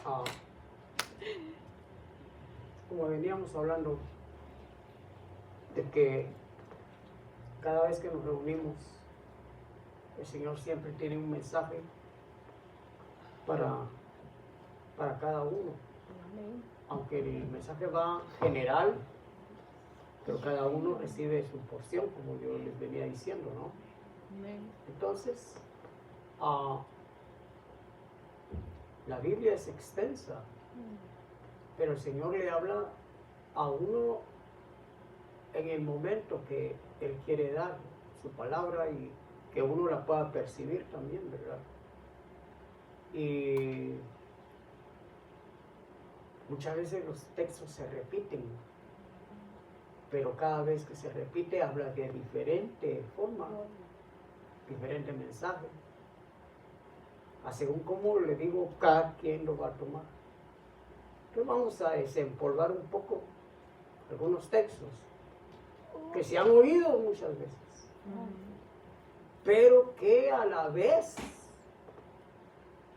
ah, como veníamos hablando, de que cada vez que nos reunimos, el Señor siempre tiene un mensaje para cada uno. Aunque el mensaje va general, pero cada uno recibe su porción, como yo les venía diciendo, ¿no? Entonces, la Biblia es extensa, pero el Señor le habla a uno en el momento que Él quiere dar su palabra y que uno la pueda percibir también, ¿verdad? Y muchas veces los textos se repiten, pero cada vez que se repite habla de diferente forma, diferente mensaje. Según como le digo, cada quien lo va a tomar. Entonces vamos a desempolvar un poco algunos textos que se han oído muchas veces, pero que a la vez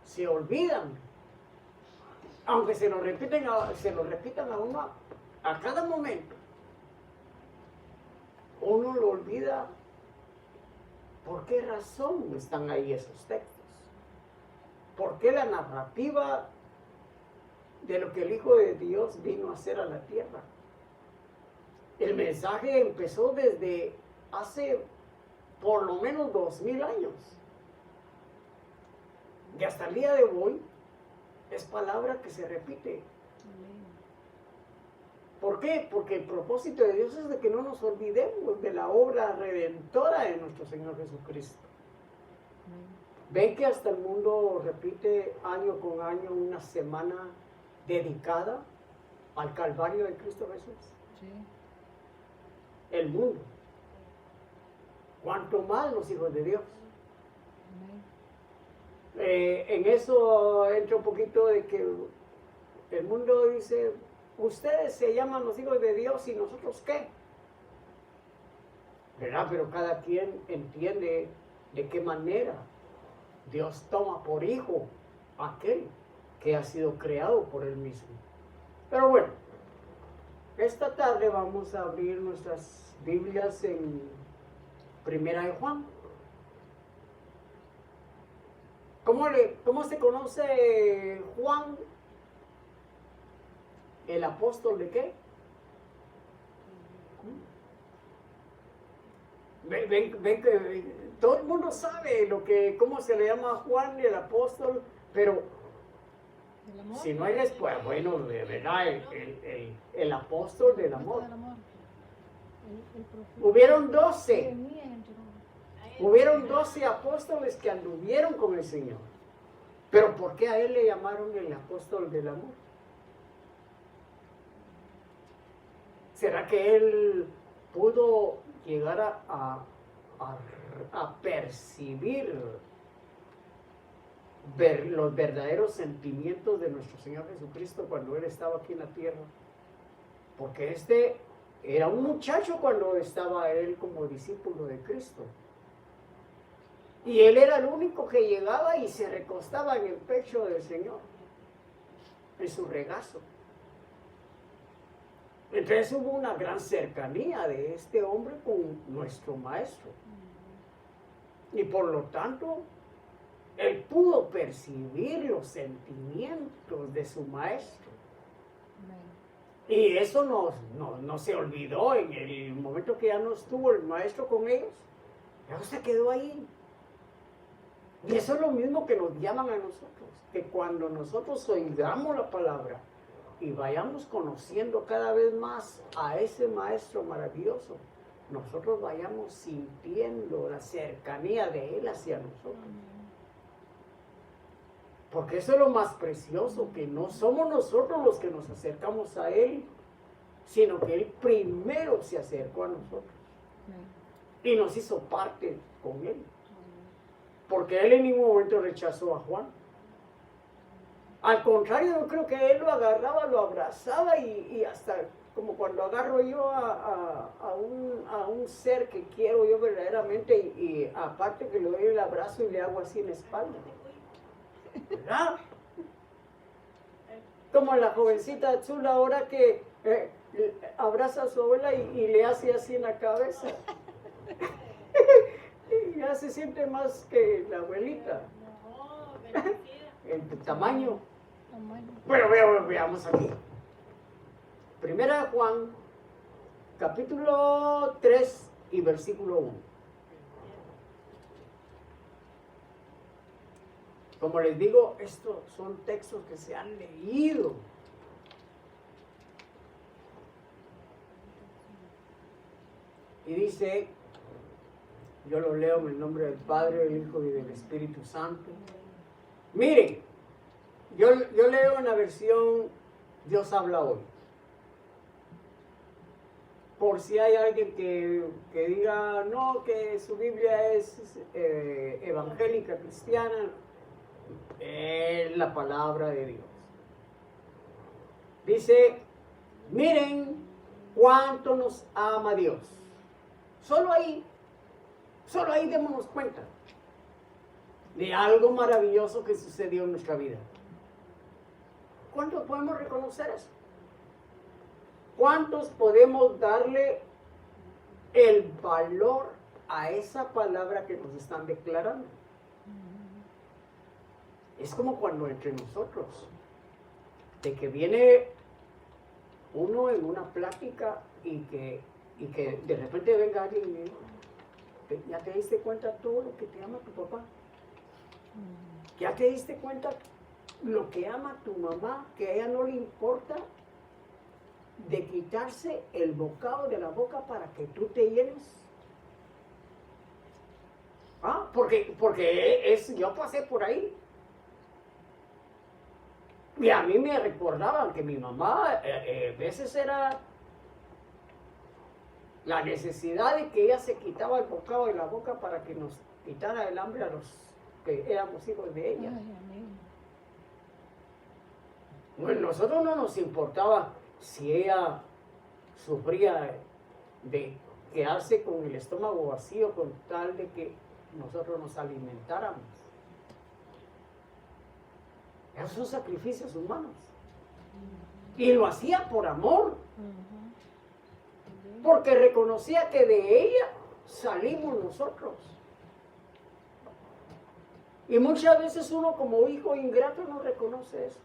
se olvidan, aunque se lo repitan a uno a cada momento. Uno lo olvida. ¿Por qué razón están ahí esos textos? ¿Por qué la narrativa de lo que el Hijo de Dios vino a hacer a la tierra? El mensaje empezó desde hace por lo menos 2000 años. Y hasta el día de hoy es palabra que se repite. ¿Por qué? Porque el propósito de Dios es de que no nos olvidemos de la obra redentora de nuestro Señor Jesucristo. ¿Ven que hasta el mundo repite año con año una semana dedicada al Calvario de Cristo Jesús? Sí. El mundo. ¿Cuánto más los hijos de Dios? En eso entra un poquito de que el mundo dice, ustedes se llaman los hijos de Dios y nosotros qué, ¿verdad? Pero cada quien entiende de qué manera Dios toma por hijo aquel que ha sido creado por él mismo. Pero bueno, esta tarde vamos a abrir nuestras Biblias en Primera de Juan. ¿Cómo se conoce Juan? ¿El apóstol de qué? Ven que todo el mundo sabe cómo se le llama a Juan el apóstol, pero si no hay respuesta, bueno, de verdad, el apóstol del amor. Hubieron 12. Hubieron 12 apóstoles que anduvieron con el Señor. Pero ¿por qué a él le llamaron el apóstol del amor? ¿Será que él pudo llegar a percibir los verdaderos sentimientos de nuestro Señor Jesucristo cuando Él estaba aquí en la tierra? Porque este era un muchacho cuando estaba Él como discípulo de Cristo. Y Él era el único que llegaba y se recostaba en el pecho del Señor, en su regazo. Entonces hubo una gran cercanía de este hombre con nuestro maestro. Y por lo tanto, él pudo percibir los sentimientos de su maestro. Y eso no se olvidó en el momento que ya no estuvo el maestro con ellos. Eso se quedó ahí. Y eso es lo mismo que nos llaman a nosotros. Que cuando nosotros oigamos la palabra y vayamos conociendo cada vez más a ese maestro maravilloso, nosotros vayamos sintiendo la cercanía de él hacia nosotros. Porque eso es lo más precioso, que no somos nosotros los que nos acercamos a él, sino que él primero se acercó a nosotros y nos hizo parte con él. Porque él en ningún momento rechazó a Juan. Al contrario, yo creo que él lo agarraba, lo abrazaba y hasta como cuando agarro yo a un ser que quiero yo verdaderamente y aparte que le doy el abrazo y le hago así en la espalda, ¿verdad? Como la jovencita chula ahora que abraza a su abuela y le hace así en la cabeza. Y ya se siente más que la abuelita. El tamaño. Bueno, veamos aquí. Primera de Juan, capítulo 3 y versículo 1. Como les digo, estos son textos que se han leído. Y dice, yo lo leo en el nombre del Padre, del Hijo y del Espíritu Santo. Miren, yo leo en la versión Dios habla hoy. Por si hay alguien que diga, no, que su Biblia es evangélica, cristiana, es la palabra de Dios. Dice, miren cuánto nos ama Dios. Solo ahí démonos cuenta de algo maravilloso que sucedió en nuestra vida. ¿Cuántos podemos reconocer eso? ¿Cuántos podemos darle el valor a esa palabra que nos están declarando? Es como cuando entre nosotros, de que viene uno en una plática y que de repente venga alguien y dice, ¿ya te diste cuenta todo lo que te ama tu papá? ¿Ya te diste cuenta lo que ama tu mamá, que a ella no le importa de quitarse el bocado de la boca para que tú te llenes? Porque yo pasé por ahí. Y a mí me recordaban que mi mamá a veces era la necesidad de que ella se quitaba el bocado de la boca para que nos quitara el hambre a los que éramos hijos de ella. Bueno, nosotros no nos importaba si ella sufría de quedarse con el estómago vacío con tal de que nosotros nos alimentáramos. Esos son sacrificios humanos. Y lo hacía por amor. Porque reconocía que de ella salimos nosotros. Y muchas veces uno como hijo ingrato no reconoce eso.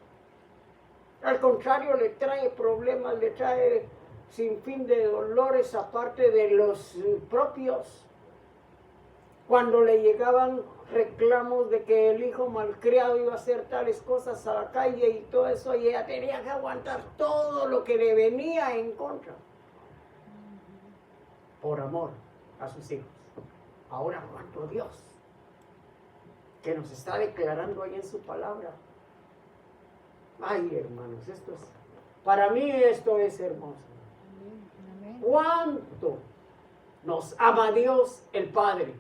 Al contrario, le trae problemas, le trae sin fin de dolores aparte de los propios. Cuando le llegaban reclamos de que el hijo malcriado iba a hacer tales cosas a la calle y todo eso, y ella tenía que aguantar todo lo que le venía en contra. Por amor a sus hijos. Ahora, cuánto Dios que nos está declarando ahí en su palabra. Ay, hermanos, para mí esto es hermoso. Cuánto nos ama Dios el Padre,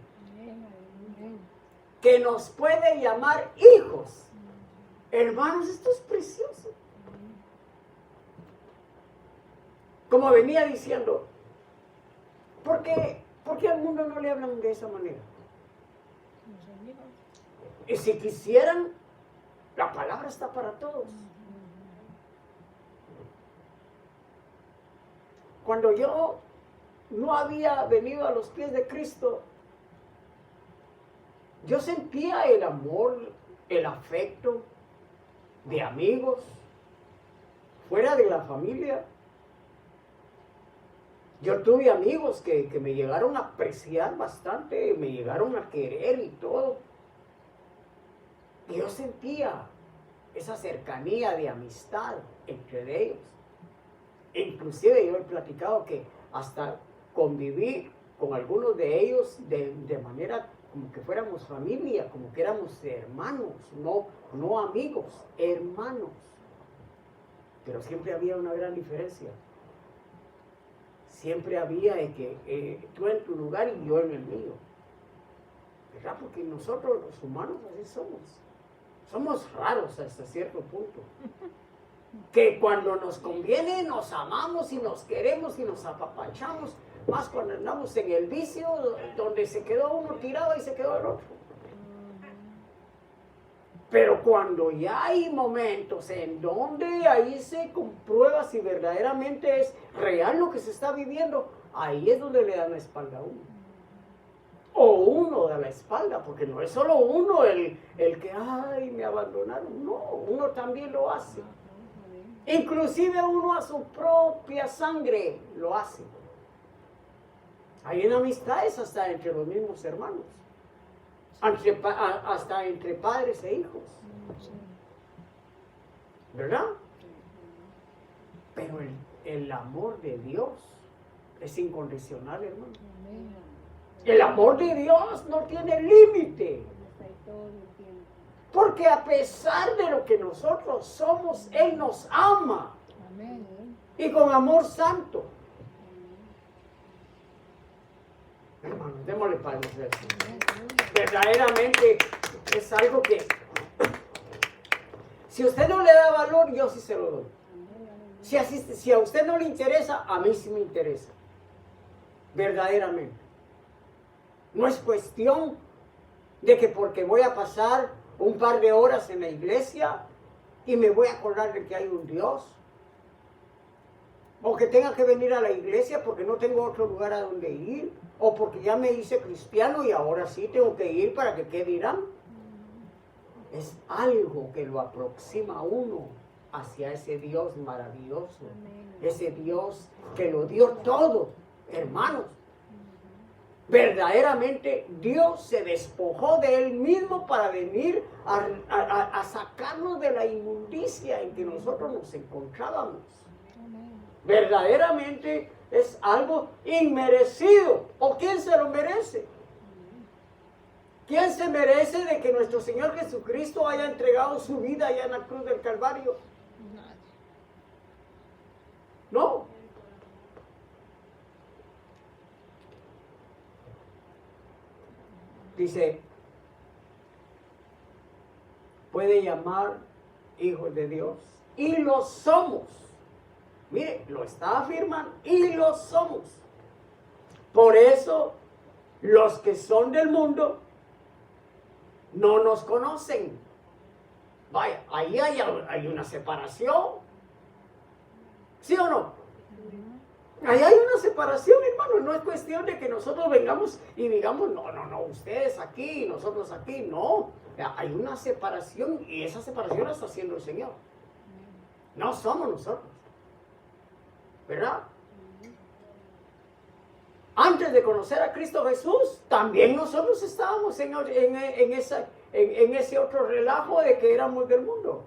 que nos puede llamar hijos. Hermanos, esto es precioso. Como venía diciendo, ¿por qué al mundo no le hablan de esa manera? Y si quisieran, la palabra está para todos. Cuando yo no había venido a los pies de Cristo, yo sentía el amor, el afecto de amigos, fuera de la familia. Yo tuve amigos que me llegaron a apreciar bastante, me llegaron a querer y todo. Y yo sentía esa cercanía de amistad entre ellos. Inclusive yo he platicado que hasta conviví con algunos de ellos de manera como que fuéramos familia, como que éramos hermanos, no amigos, hermanos. Pero siempre había una gran diferencia. Siempre había de que tú en tu lugar y yo en el mío. ¿Verdad? Porque nosotros los humanos así somos. Somos raros hasta cierto punto. Que cuando nos conviene nos amamos y nos queremos y nos apapachamos. Más cuando andamos en el vicio, donde se quedó uno tirado y se quedó el otro. Pero cuando ya hay momentos en donde ahí se comprueba si verdaderamente es real lo que se está viviendo, ahí es donde le dan la espalda a uno. O uno da la espalda, porque no es solo uno el que, ay, me abandonaron. No, uno también lo hace. Inclusive uno a su propia sangre lo hace. Hay en amistades hasta entre los mismos hermanos. Hasta entre padres e hijos. ¿Verdad? Pero el amor de Dios es incondicional, hermano. El amor de Dios no tiene límite. Porque a pesar de lo que nosotros somos, Él nos ama. Y con amor santo. Hermanos, démosle palmas a eso. Verdaderamente es algo que, si usted no le da valor, yo sí se lo doy. Si a usted no le interesa, a mí sí me interesa. Verdaderamente. No es cuestión de que porque voy a pasar un par de horas en la iglesia y me voy a acordar de que hay un Dios. O que tenga que venir a la iglesia porque no tengo otro lugar a donde ir. O porque ya me hice cristiano y ahora sí tengo que ir para que qué dirán. Es algo que lo aproxima a uno hacia ese Dios maravilloso. Ese Dios que lo dio todo, hermanos. Verdaderamente Dios se despojó de Él mismo para venir a sacarnos de la inmundicia en que nosotros nos encontrábamos. Verdaderamente es algo inmerecido. ¿O quién se lo merece? ¿Quién se merece de que nuestro Señor Jesucristo haya entregado su vida allá en la cruz del Calvario? No. Dice, puede llamar hijos de Dios. Y lo somos. Mire, lo está afirmando. Y lo somos. Por eso, los que son del mundo no nos conocen. Vaya, ahí hay una separación. ¿Sí o no? Ahí hay una separación, hermano. No es cuestión de que nosotros vengamos y digamos, no, ustedes aquí, nosotros aquí. No, hay una separación y esa separación la está haciendo el Señor. No somos nosotros. ¿Verdad? Antes de conocer a Cristo Jesús, también nosotros estábamos en ese otro relajo de que éramos del mundo.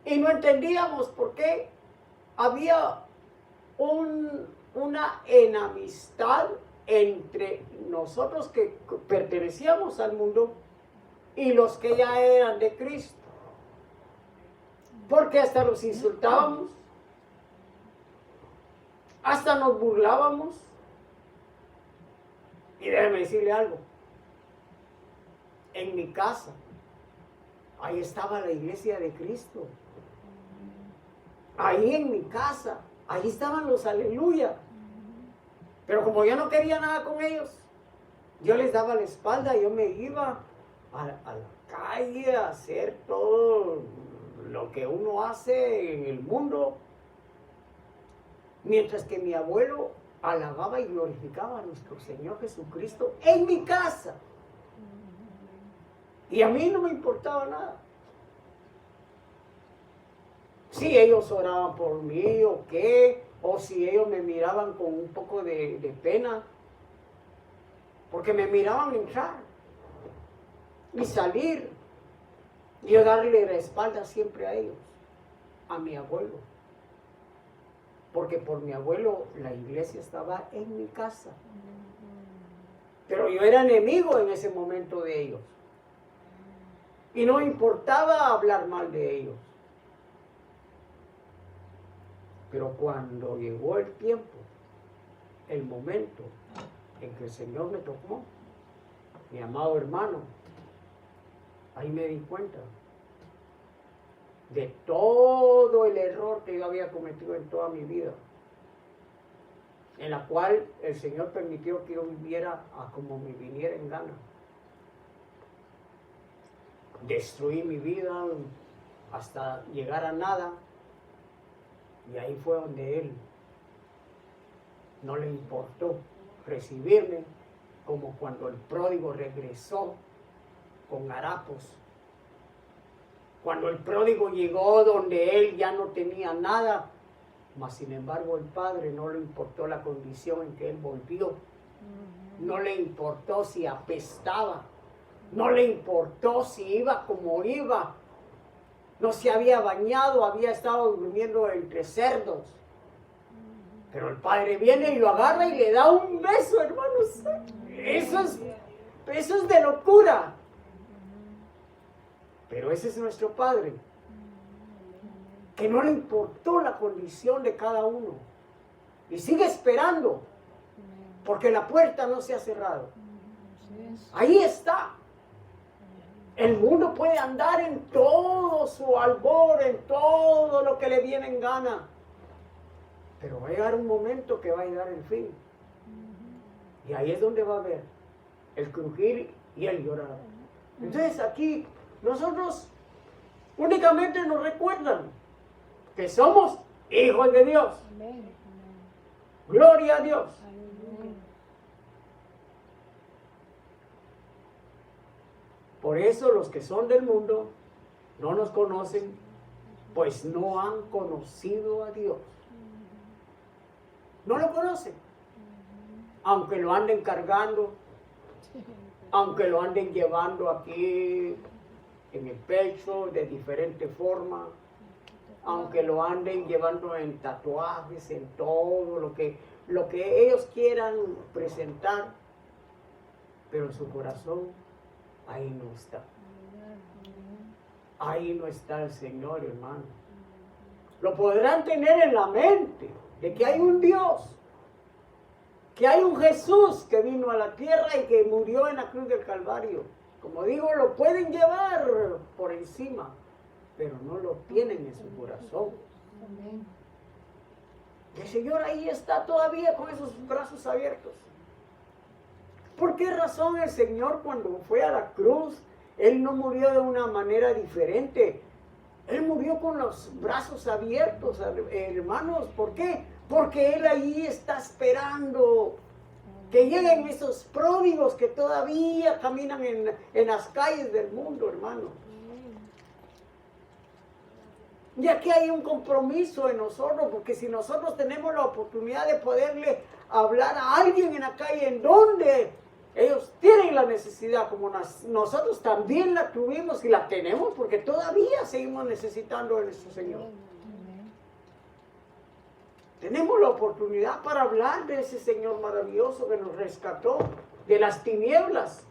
Y no entendíamos por qué había una enemistad entre nosotros que pertenecíamos al mundo y los que ya eran de Cristo. Porque hasta los insultábamos, hasta nos burlábamos. Y déjeme decirle algo. En mi casa, ahí estaba la iglesia de Cristo. Ahí en mi casa, ahí estaban los aleluya. Pero como yo no quería nada con ellos, yo les daba la espalda, yo me iba a la calle a hacer todo lo que uno hace en el mundo, mientras que mi abuelo alababa y glorificaba a nuestro Señor Jesucristo en mi casa. Y a mí no me importaba nada. Si ellos oraban por mí o qué, o si ellos me miraban con un poco de pena, porque me miraban entrar y salir, y yo darle la espalda siempre a ellos, a mi abuelo, porque por mi abuelo la iglesia estaba en mi casa, pero yo era enemigo en ese momento de ellos, y no me importaba hablar mal de ellos. Pero cuando llegó el tiempo, el momento en que el Señor me tocó, mi amado hermano, ahí me di cuenta de todo el error que yo había cometido en toda mi vida, en la cual el Señor permitió que yo viviera a como me viniera en gana. destruí mi vida hasta llegar a nada. Y ahí fue donde Él no le importó recibirme, como cuando el pródigo regresó con harapos. Cuando el pródigo llegó donde él ya no tenía nada, mas sin embargo el Padre no le importó la condición en que él volvió. No le importó si apestaba, no le importó si iba como iba, no se había bañado, había estado durmiendo entre cerdos. Pero el Padre viene y lo agarra y le da un beso, hermanos. Eso es de locura. Pero ese es nuestro Padre, que no le importó la condición de cada uno. Y sigue esperando, porque la puerta no se ha cerrado. Ahí está. El mundo puede andar en todo su albor, en todo lo que le viene en gana. Pero va a llegar un momento que va a llegar el fin. Y ahí es donde va a haber el crujir y el llorar. Entonces aquí nosotros únicamente nos recuerdan que somos hijos de Dios. Gloria a Dios. Por eso los que son del mundo no nos conocen, pues no han conocido a Dios. No lo conocen. Aunque lo anden cargando, aunque lo anden llevando aquí en el pecho de diferente forma, aunque lo anden llevando en tatuajes, en todo lo que ellos quieran presentar, pero su corazón ahí no está. Ahí no está el Señor, hermano. Lo podrán tener en la mente de que hay un Dios, que hay un Jesús que vino a la tierra y que murió en la cruz del Calvario. Como digo, lo pueden llevar por encima, pero no lo tienen en su corazón. El Señor ahí está todavía con esos brazos abiertos. ¿Por qué razón el Señor, cuando fue a la cruz, Él no murió de una manera diferente? Él murió con los brazos abiertos, hermanos. ¿Por qué? Porque Él ahí está esperando que lleguen esos pródigos que todavía caminan en las calles del mundo, hermano. Y aquí hay un compromiso en nosotros, porque si nosotros tenemos la oportunidad de poderle hablar a alguien en la calle en donde ellos tienen la necesidad, como nosotros también la tuvimos y la tenemos, porque todavía seguimos necesitando de nuestro Señor. Tenemos la oportunidad para hablar de ese Señor maravilloso que nos rescató de las tinieblas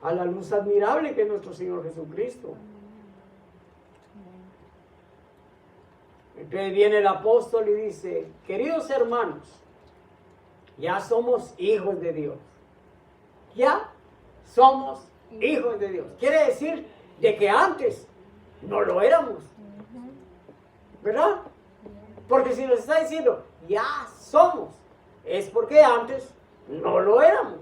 a la luz admirable que es nuestro Señor Jesucristo. Entonces viene el apóstol y dice: queridos hermanos, ya somos hijos de Dios. Ya somos hijos de Dios. Quiere decir de que antes no lo éramos. ¿Verdad? Porque si nos está diciendo ya somos, es porque antes no lo éramos.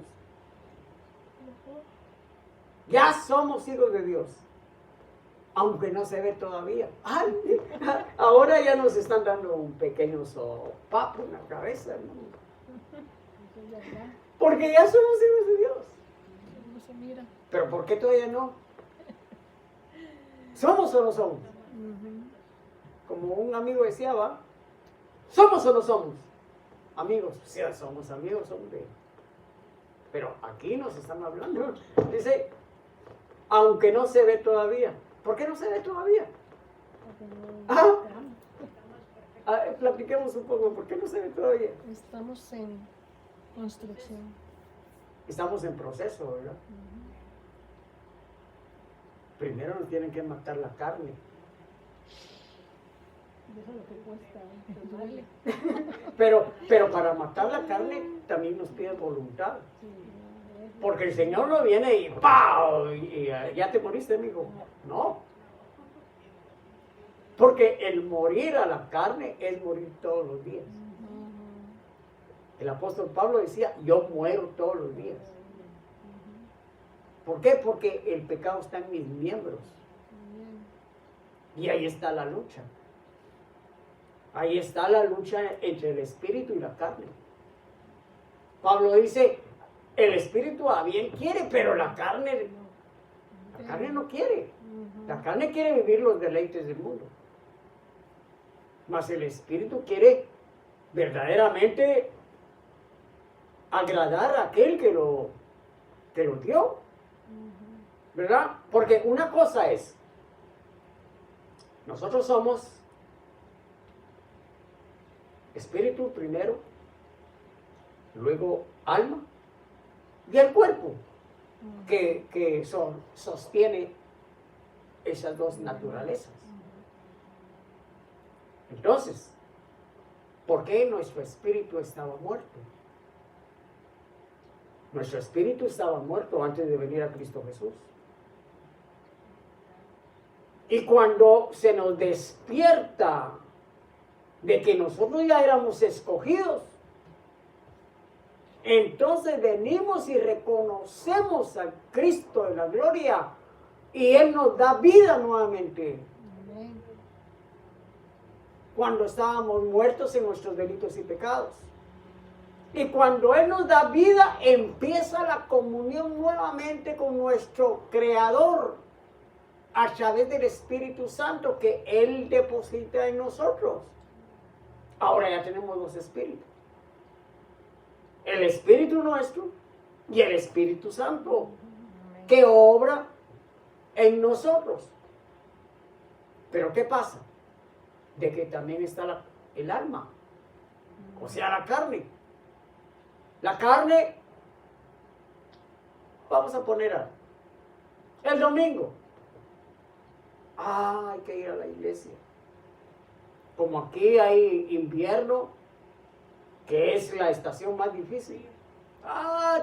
Ya somos hijos de Dios, aunque no se ve todavía. Ay, ahora ya nos están dando un pequeño sopapo en la cabeza, ¿no? Porque ya somos hijos de Dios. Pero ¿por qué todavía no? ¿Somos o no somos? Como un amigo decía, ¿va? ¿Somos o no somos? Amigos. Sí, somos amigos, hombre. Pero aquí nos están hablando. Dice, aunque no se ve todavía. ¿Por qué no se ve todavía? Platiquemos un poco. ¿Por qué no se ve todavía? Estamos en construcción. Estamos en proceso, ¿verdad? Primero nos tienen que matar la carne. Eso es lo que cuesta, duele. Pero para matar la carne también nos pide voluntad. Porque el Señor no viene y ¡pau! Y ya te moriste, amigo. No. Porque el morir a la carne es morir todos los días. El apóstol Pablo decía, yo muero todos los días. ¿Por qué? Porque el pecado está en mis miembros. Y ahí está la lucha. Ahí está la lucha entre el espíritu y la carne. Pablo dice, el espíritu a bien quiere, pero la carne no quiere. La carne quiere vivir los deleites del mundo. Mas el espíritu quiere verdaderamente agradar a aquel que lo dio. ¿Verdad? Porque una cosa es, nosotros somos espíritu primero, luego alma y el cuerpo que sostiene esas dos naturalezas. Entonces, ¿por qué nuestro espíritu estaba muerto? Nuestro espíritu estaba muerto antes de venir a Cristo Jesús. Y cuando se nos despierta de que nosotros ya éramos escogidos, entonces venimos y reconocemos a Cristo de la gloria y Él nos da vida nuevamente. Amén. Cuando estábamos muertos en nuestros delitos y pecados. Y cuando Él nos da vida, empieza la comunión nuevamente con nuestro Creador a través del Espíritu Santo que Él deposita en nosotros. Ahora ya tenemos dos espíritus. El Espíritu nuestro y el Espíritu Santo que obra en nosotros. Pero ¿qué pasa? De que también está el alma, o sea, la carne. La carne, vamos a poner el domingo. Hay que ir a la iglesia. Como aquí hay invierno, que es la estación más difícil.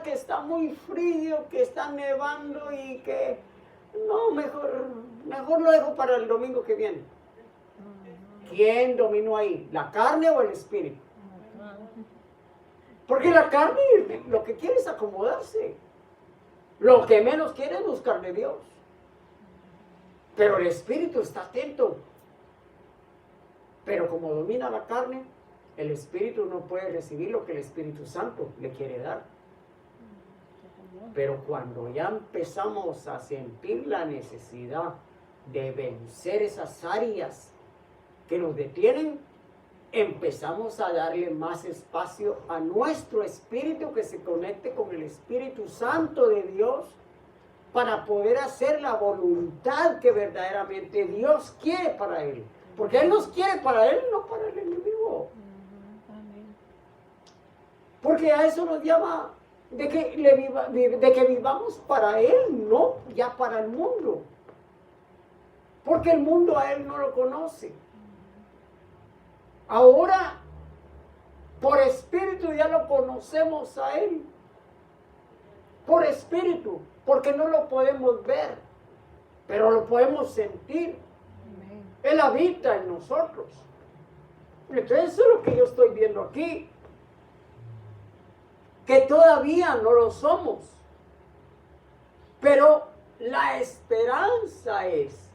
Que está muy frío, que está nevando y que... No, mejor lo dejo para el domingo que viene. ¿Quién dominó ahí? ¿La carne o el espíritu? Porque la carne lo que quiere es acomodarse. Lo que menos quiere es buscar de Dios. Pero el espíritu está atento. Pero como domina la carne, el espíritu no puede recibir lo que el Espíritu Santo le quiere dar. Pero cuando ya empezamos a sentir la necesidad de vencer esas áreas que nos detienen, empezamos a darle más espacio a nuestro espíritu que se conecte con el Espíritu Santo de Dios para poder hacer la voluntad que verdaderamente Dios quiere para Él. Porque Él nos quiere para Él, no para el enemigo. Porque a eso nos llama de que vivamos para Él, no ya para el mundo. Porque el mundo a Él no lo conoce. Ahora, por espíritu ya lo conocemos a Él. Por espíritu, porque no lo podemos ver, pero lo podemos sentir. Amén. Él habita en nosotros. Entonces eso es lo que yo estoy viendo aquí. Que todavía no lo somos. Pero la esperanza es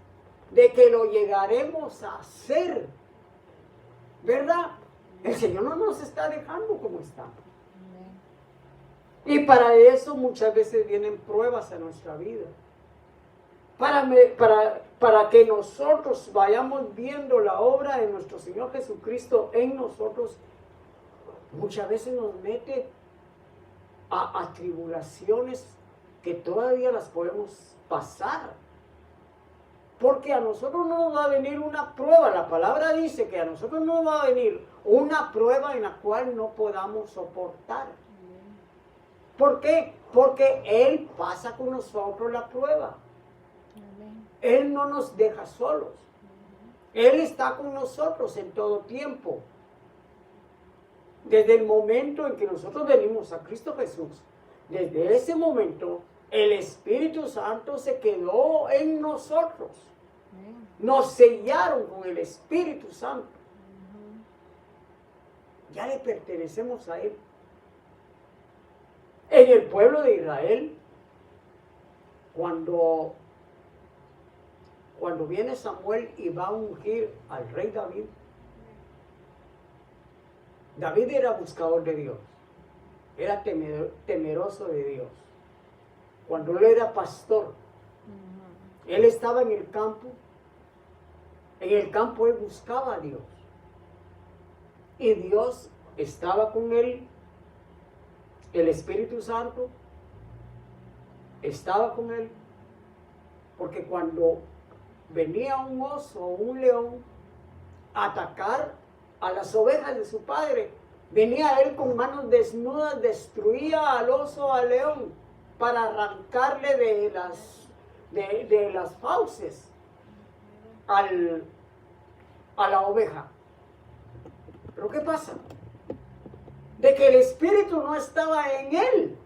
de que lo llegaremos a ser. ¿Verdad? El Señor no nos está dejando como estamos. Y para eso muchas veces vienen pruebas a nuestra vida. Para que nosotros vayamos viendo la obra de nuestro Señor Jesucristo en nosotros, muchas veces nos mete a tribulaciones que todavía las podemos pasar. Porque a nosotros no nos va a venir una prueba. La palabra dice que a nosotros no nos va a venir una prueba en la cual no podamos soportar. ¿Por qué? Porque Él pasa con nosotros la prueba. Él no nos deja solos. Él está con nosotros en todo tiempo. Desde el momento en que nosotros venimos a Cristo Jesús, desde ese momento, el Espíritu Santo se quedó en nosotros. Nos sellaron con el Espíritu Santo. Ya le pertenecemos a Él. En el pueblo de Israel, Cuando viene Samuel y va a ungir al rey David, David era buscador de Dios, era temeroso de Dios. Cuando él era pastor, él estaba en el campo él buscaba a Dios. Y Dios estaba con él, el Espíritu Santo estaba con él, porque cuando venía un oso o un león a atacar a las ovejas de su padre, venía él con manos desnudas, destruía al oso, al león, para arrancarle de las fauces a la oveja. Pero ¿qué pasa? De que el Espíritu no estaba en él,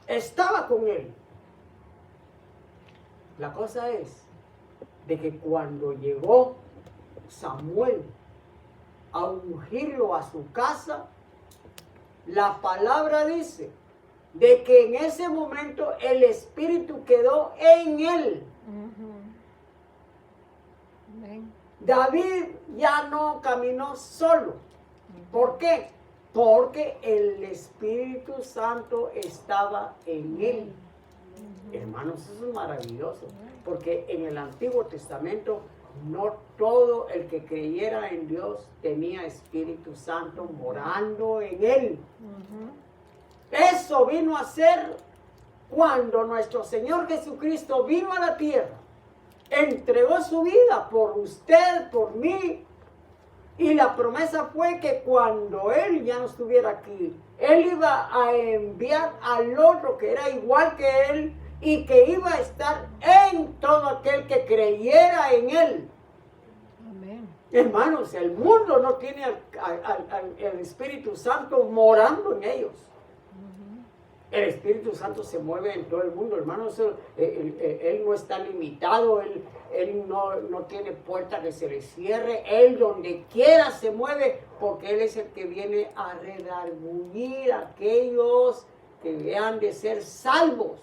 estaba con él. La cosa es de que cuando llegó Samuel a ungirlo a su casa, la palabra dice de que en ese momento el Espíritu quedó en él. David ya no caminó solo. ¿Por qué? Porque el Espíritu Santo estaba en él. Hermanos, eso es maravilloso, porque en el Antiguo Testamento no todo el que creyera en Dios tenía Espíritu Santo morando en él. Eso vino a ser cuando nuestro Señor Jesucristo vino a la tierra, entregó su vida por usted, por mí, y la promesa fue que cuando Él ya no estuviera aquí, Él iba a enviar al otro que era igual que Él y que iba a estar en todo aquel que creyera en Él. Amén. Hermanos, el mundo no tiene el Espíritu Santo morando en ellos. El Espíritu Santo se mueve en todo el mundo, hermanos. Él no está limitado, él no tiene puerta que se le cierre. Él donde quiera se mueve, porque Él es el que viene a redarguir a aquellos que han de ser salvos.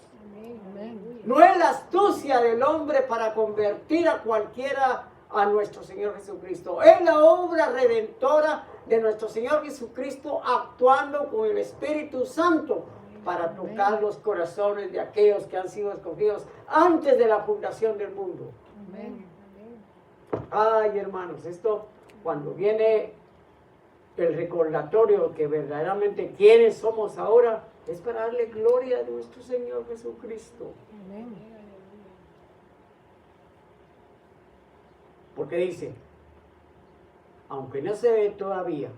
Amén. No es la astucia del hombre para convertir a cualquiera a nuestro Señor Jesucristo. Es la obra redentora de nuestro Señor Jesucristo actuando con el Espíritu Santo para tocar los corazones de aquellos que han sido escogidos antes de la fundación del mundo. Amén. Ay, hermanos, esto cuando viene el recordatorio que verdaderamente quiénes somos ahora, es para darle gloria a nuestro Señor Jesucristo. Amén. Porque dice, aunque no se ve todavía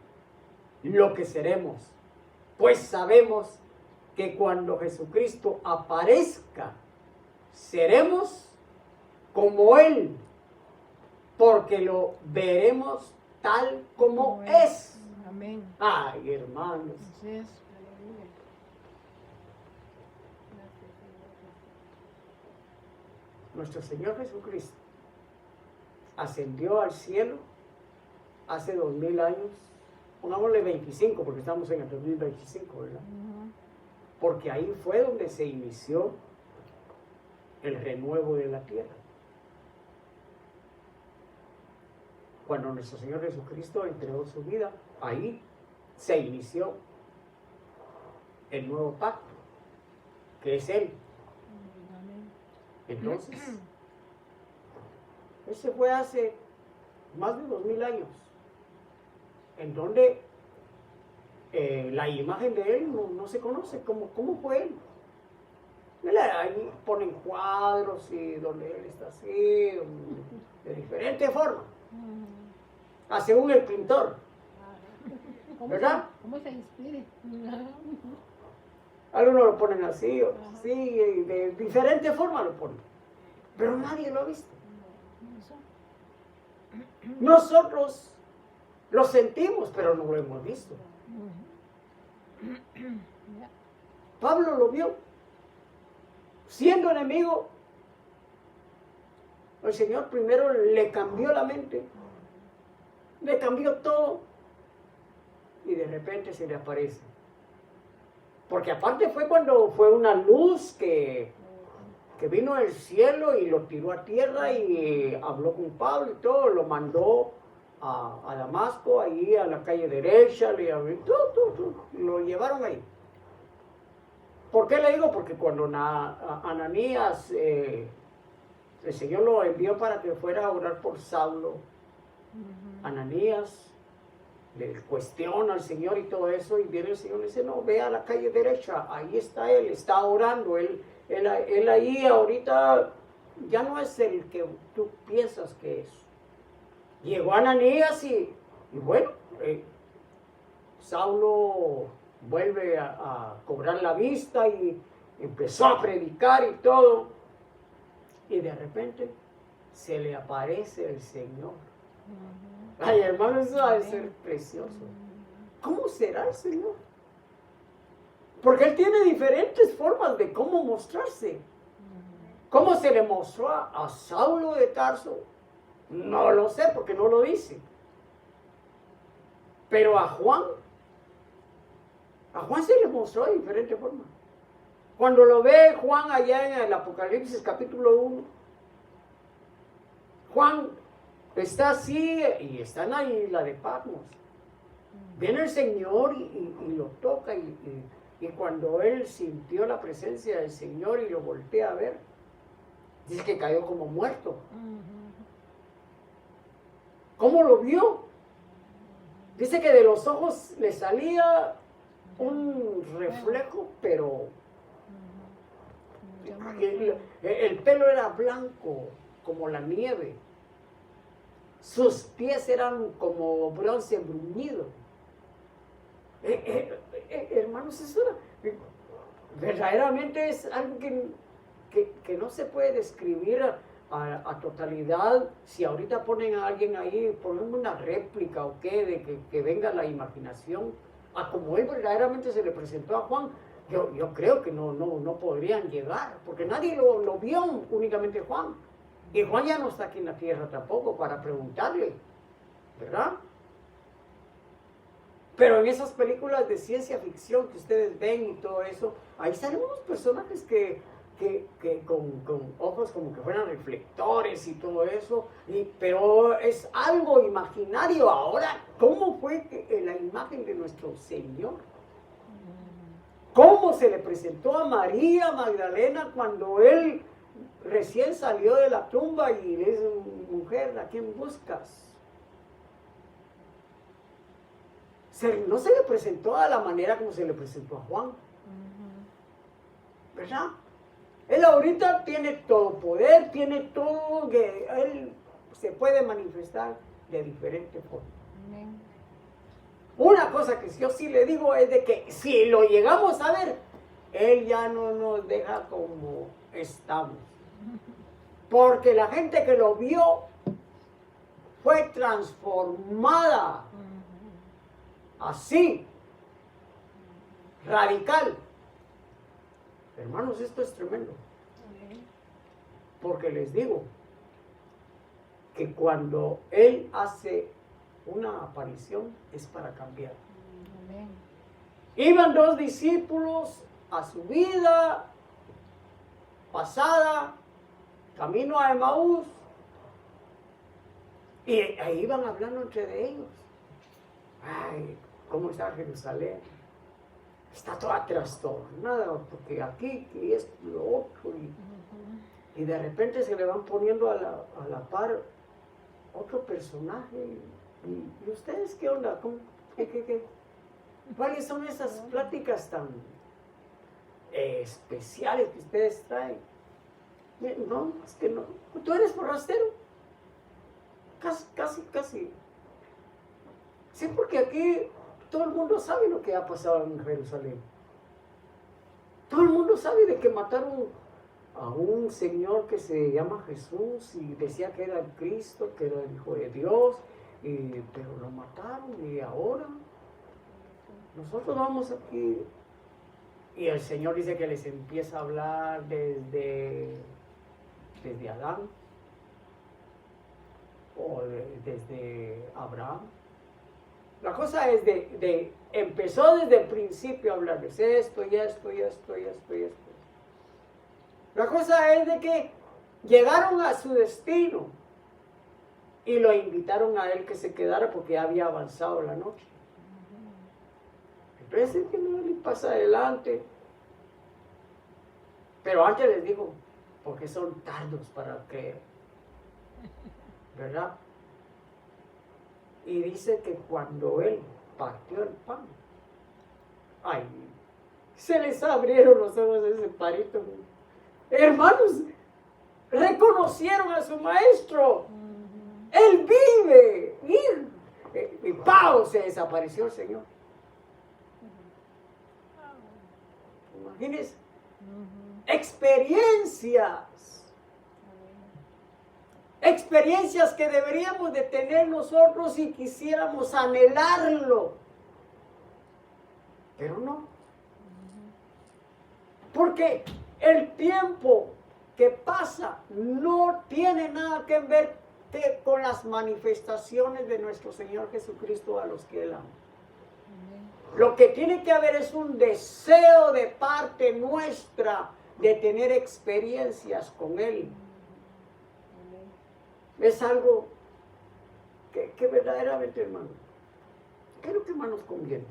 lo que seremos, pues sabemos que cuando Jesucristo aparezca, seremos como Él, porque lo veremos tal como es. Amén. Ay, hermanos. Así es. Nuestro Señor Jesucristo ascendió al cielo hace 2000 años, pongámosle 25 porque estamos en el 2025, ¿verdad? Porque ahí fue donde se inició el renuevo de la tierra. Cuando nuestro Señor Jesucristo entregó su vida, ahí se inició el nuevo pacto, que es Él. Entonces, ese fue hace más de 2000 años, en donde la imagen de Él no se conoce. ¿Cómo fue Él? Ahí ponen cuadros y donde Él está así, de diferente forma, según el pintor, ¿verdad? ¿Cómo se inspire? Algunos lo ponen así, otros así, y de diferente forma lo ponen, pero nadie lo ha visto. Nosotros lo sentimos, pero no lo hemos visto. Pablo lo vio. Siendo enemigo, el Señor primero le cambió la mente, le cambió todo, y de repente se le aparece. Porque aparte fue cuando fue una luz que que vino del cielo y lo tiró a tierra y habló con Pablo y todo, lo mandó a Damasco, ahí a la calle derecha, lo llevaron ahí. ¿Por qué le digo? Porque cuando Ananías, el Señor lo envió para que fuera a orar por Saulo, Ananías le cuestiona al Señor y todo eso, y viene el Señor y dice, no, ve a la calle derecha, ahí está él, está orando, él ahí ahorita ya no es el que tú piensas que es. Llegó Ananías y bueno, Saulo vuelve a cobrar la vista y empezó a predicar y todo, y de repente se le aparece el Señor. Ay, hermano, eso ha de ser precioso. ¿Cómo será el Señor? Porque Él tiene diferentes formas de cómo mostrarse. ¿Cómo se le mostró a Saulo de Tarso? No lo sé, porque no lo dice. Pero a Juan se le mostró de diferente forma. Cuando lo ve Juan allá en el Apocalipsis capítulo 1, Juan está así y está en la isla de Patmos. Viene el Señor y lo toca y cuando él sintió la presencia del Señor y lo voltea a ver, dice que cayó como muerto. ¿Cómo lo vio? Dice que de los ojos le salía un reflejo, pero el pelo era blanco como la nieve. Sus pies eran como bronce bruñido. Hermanos, eso verdaderamente es algo que no se puede describir a totalidad. Si ahorita ponen a alguien ahí, ponen una réplica o qué, de que venga la imaginación, a como él verdaderamente se le presentó a Juan, yo creo que no podrían llegar, porque nadie lo vio, únicamente Juan. Y Juan ya no está aquí en la tierra tampoco para preguntarle, ¿verdad? Pero en esas películas de ciencia ficción que ustedes ven y todo eso, ahí salen unos personajes que con ojos como que fueran reflectores y todo eso, pero es algo imaginario. Ahora, ¿cómo fue la imagen de nuestro Señor? ¿Cómo se le presentó a María Magdalena cuando él recién salió de la tumba y le dice, mujer, ¿a quién buscas? No se le presentó a la manera como se le presentó a Juan, ¿verdad? Él ahorita tiene todo poder, tiene todo, que él se puede manifestar de diferente forma. Una cosa que yo sí le digo es de que si lo llegamos a ver, él ya no nos deja como estamos. Porque la gente que lo vio fue transformada. Así. Radical. Hermanos, esto es tremendo. Porque les digo que cuando Él hace una aparición es para cambiar. Iban dos discípulos a su vida pasada, camino a Emaús, y ahí iban hablando entre ellos. Ay, ¿cómo está Jerusalén? Está toda trastornada, porque aquí y esto y lo otro, y de repente se le van poniendo a la par otro personaje. ¿Y ustedes qué onda? ¿Qué? ¿Cuáles son esas pláticas tan especiales que ustedes traen? No, es que no. ¿Tú eres forastero? Casi. Sí, porque aquí todo el mundo sabe lo que ha pasado en Jerusalén. Todo el mundo sabe de que mataron a un señor que se llama Jesús y decía que era el Cristo, que era el Hijo de Dios, pero lo mataron y ahora nosotros vamos aquí. Y el Señor dice que les empieza a hablar desde Adán o desde Abraham. La cosa es empezó desde el principio a hablarles esto y esto. La cosa es de que llegaron a su destino y lo invitaron a él que se quedara porque ya había avanzado la noche. Entonces que no le pasa adelante. Pero antes les digo, porque son tardos para creer. ¿Verdad? Y dice que cuando él partió el pan, ay, se les abrieron los ojos a ese parito. Hermanos, reconocieron a su maestro. Él vive. Y ¡pau! Se desapareció el Señor. Imagínense. Experiencias que deberíamos de tener nosotros si quisiéramos anhelarlo. Pero no. Porque el tiempo que pasa no tiene nada que ver con las manifestaciones de nuestro Señor Jesucristo a los que Él ama. Lo que tiene que haber es un deseo de parte nuestra de tener experiencias con Él. Es algo que verdaderamente, hermano, ¿qué es lo que más nos conviene?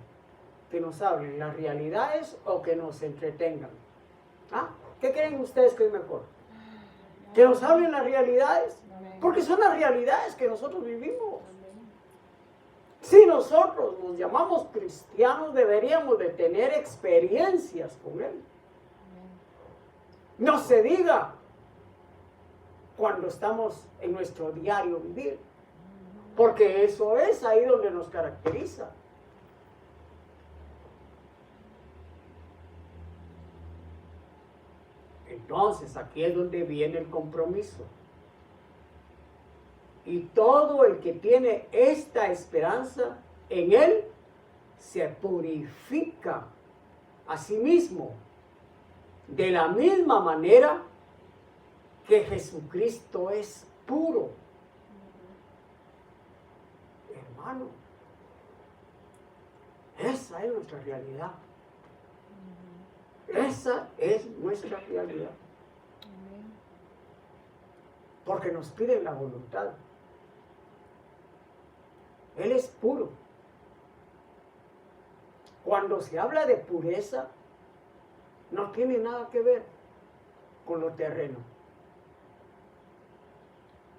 Que nos hablen las realidades o que nos entretengan. ¿Ah? ¿Qué creen ustedes que es mejor? Que nos hablen las realidades, porque son las realidades que nosotros vivimos. Si nosotros nos llamamos cristianos, deberíamos de tener experiencias con Él. No se diga cuando estamos en nuestro diario vivir, porque eso es ahí donde nos caracteriza. Entonces, aquí es donde viene el compromiso. Y todo el que tiene esta esperanza en Él, se purifica a sí mismo, de la misma manera que Jesucristo es puro. Hermano, esa es nuestra realidad. Esa es nuestra realidad. Porque nos pide la voluntad. Él es puro. Cuando se habla de pureza, no tiene nada que ver con lo terreno.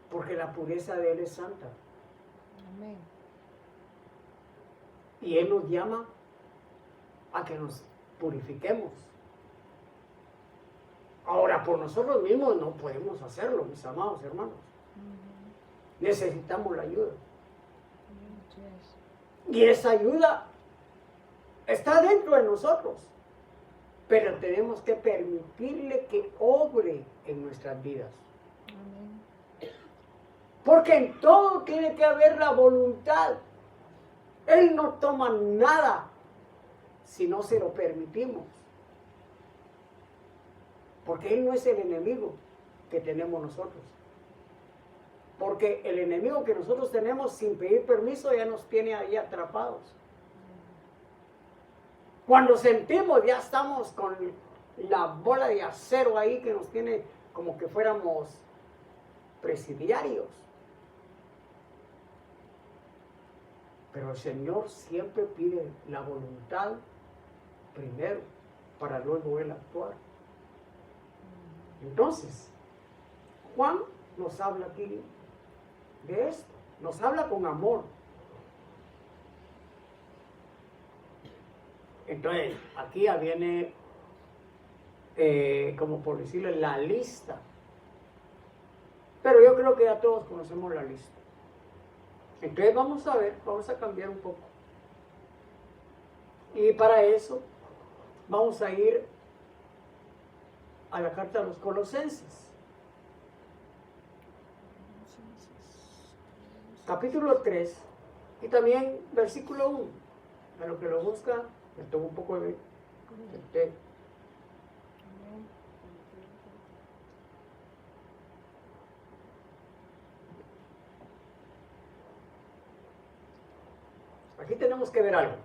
Porque la pureza de Él es santa. Amén. Y Él nos llama a que nos purifiquemos. Ahora, por nosotros mismos no podemos hacerlo, mis amados hermanos. Necesitamos la ayuda. Y esa ayuda está dentro de nosotros. Pero tenemos que permitirle que obre en nuestras vidas. Porque en todo tiene que haber la voluntad. Él no toma nada si no se lo permitimos. Porque Él no es el enemigo que tenemos nosotros. Porque el enemigo que nosotros tenemos sin pedir permiso ya nos tiene ahí atrapados. Cuando sentimos ya estamos con la bola de acero ahí que nos tiene como que fuéramos presidiarios. Pero el Señor siempre pide la voluntad primero para luego Él actuar. Entonces, Juan nos habla aquí de esto, nos habla con amor. Entonces, aquí ya viene, como por decirlo, la lista. Pero yo creo que ya todos conocemos la lista. Entonces vamos a ver, vamos a cambiar un poco. Y para eso vamos a ir a la carta a los Colosenses. Capítulo 3 y también versículo 1. A lo que lo busca, me tomo un poco de té. Aquí tenemos que ver algo.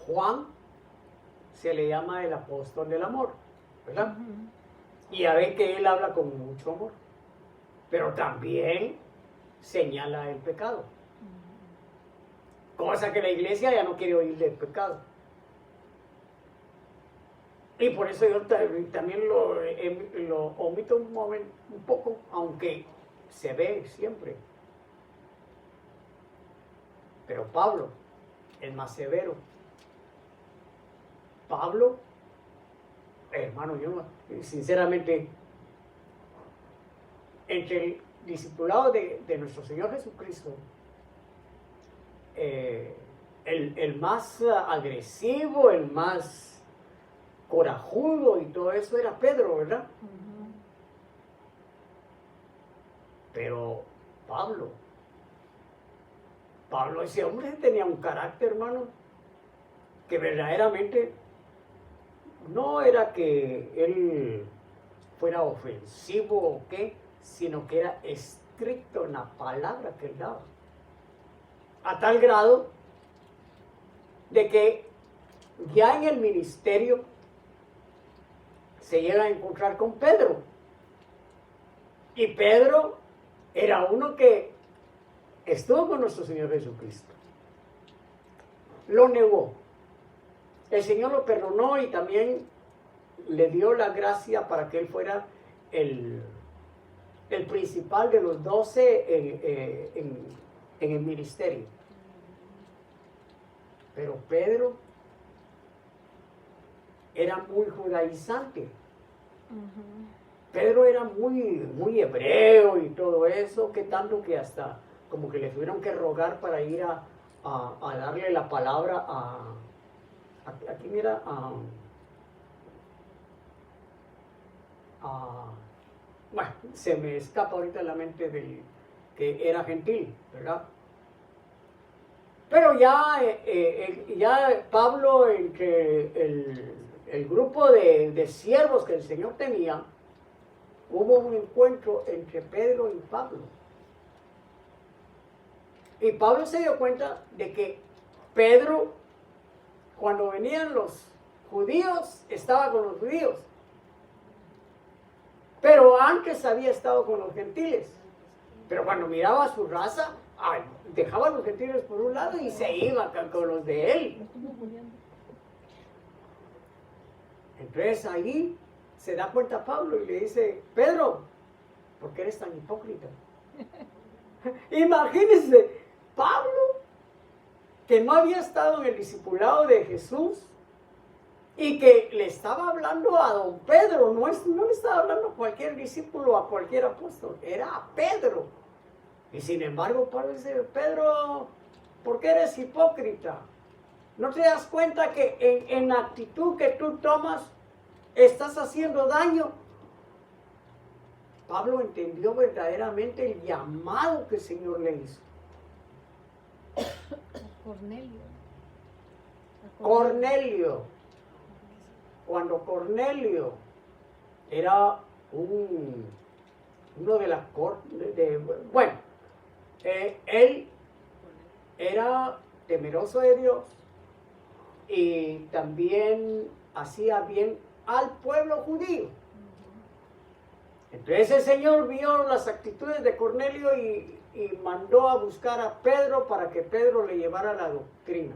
Juan se le llama el apóstol del amor, ¿verdad? Ujú. Y ya ven que él habla con mucho amor, pero también señala el pecado, cosa que la iglesia ya no quiere oír del pecado. Y por eso yo también lo omito un poco, aunque se ve siempre. Pero Pablo es más severo. Pablo, hermano, yo sinceramente, entre el discipulado de nuestro Señor Jesucristo, el más agresivo, el más corajudo y todo eso era Pedro, ¿verdad? Ujú. Pero Pablo, ese hombre tenía un carácter, hermano, que verdaderamente no era que él fuera ofensivo o qué, sino que era estricto en la palabra que él daba. A tal grado de que ya en el ministerio se llega a encontrar con Pedro. Y Pedro era uno que estuvo con nuestro Señor Jesucristo. Lo negó. El Señor lo perdonó y también le dio la gracia para que él fuera el principal de los 12 en el ministerio. Pero Pedro era muy judaizante. Ujú. Pedro era muy hebreo y todo eso, que tanto que hasta como que le tuvieron que rogar para ir a darle la palabra aquí mira, bueno, se me escapa ahorita la mente del que era gentil, ¿verdad? Pero ya Pablo, entre el grupo de siervos que el Señor tenía, hubo un encuentro entre Pedro y Pablo. Y Pablo se dio cuenta de que Pedro, cuando venían los judíos, estaba con los judíos. Pero antes había estado con los gentiles. Pero cuando miraba a su raza, dejaba a los gentiles por un lado y se iba con los de él. Entonces ahí se da cuenta Pablo y le dice: Pedro, ¿por qué eres tan hipócrita? Imagínense, Pablo, que no había estado en el discipulado de Jesús y que le estaba hablando a don Pedro, no le estaba hablando a cualquier discípulo o a cualquier apóstol, era a Pedro. Y sin embargo, Pablo dice: Pedro, ¿por qué eres hipócrita? ¿No te das cuenta que en la actitud que tú tomas estás haciendo daño? Pablo entendió verdaderamente el llamado que el Señor le hizo. Cornelio. Cornelio. Cuando Cornelio era uno de las cortes, bueno, él era temeroso de Dios y también hacía bien al pueblo judío. Entonces el Señor vio las actitudes de Cornelio y mandó a buscar a Pedro para que Pedro le llevara la doctrina.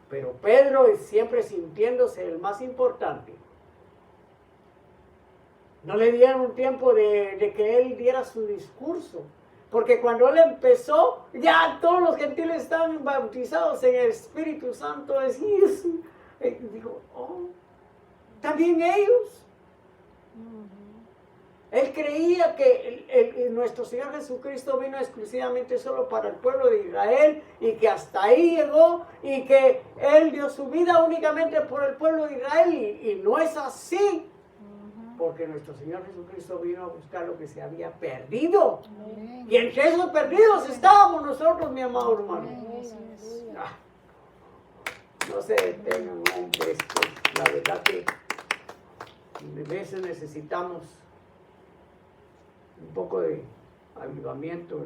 Pero Pedro, siempre sintiéndose el más importante, no le dieron tiempo de que él diera su discurso. Porque cuando él empezó, ya todos los gentiles estaban bautizados en el Espíritu Santo. Digo, también ellos. Él creía que nuestro Señor Jesucristo vino exclusivamente solo para el pueblo de Israel y que hasta ahí llegó y que Él dio su vida únicamente por el pueblo de Israel y no es así, porque nuestro Señor Jesucristo vino a buscar lo que se había perdido. Amén. Y entre esos perdidos estábamos nosotros, mi amado hermano. No se detengan, hombres, pues, la verdad que a veces necesitamos un poco de avivamiento.